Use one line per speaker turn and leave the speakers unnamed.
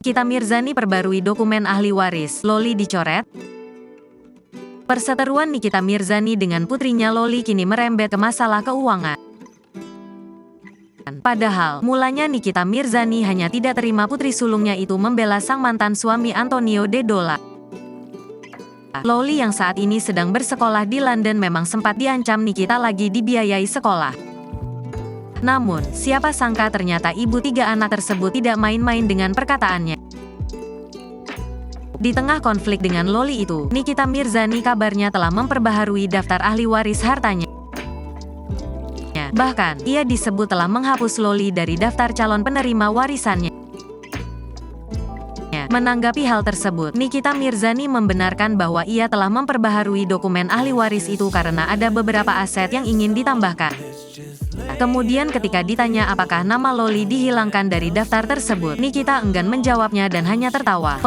Nikita Mirzani perbarui dokumen ahli waris, Loli dicoret. Perseteruan Nikita Mirzani dengan putrinya Loli kini merembet ke masalah keuangan. Padahal, mulanya Nikita Mirzani hanya tidak terima putri sulungnya itu membela sang mantan suami Antonio De Dola. Loli yang saat ini sedang bersekolah di London memang sempat diancam Nikita lagi dibiayai sekolah. Namun, siapa sangka ternyata ibu 3 anak tersebut tidak main-main dengan perkataannya. Di tengah konflik dengan Loli itu, Nikita Mirzani kabarnya telah memperbaharui daftar ahli waris hartanya. Bahkan, ia disebut telah menghapus Loli dari daftar calon penerima warisannya. Menanggapi hal tersebut, Nikita Mirzani membenarkan bahwa ia telah memperbaharui dokumen ahli waris itu karena ada beberapa aset yang ingin ditambahkan. Kemudian ketika ditanya apakah nama Loli dihilangkan dari daftar tersebut, Nikita enggan menjawabnya dan hanya tertawa.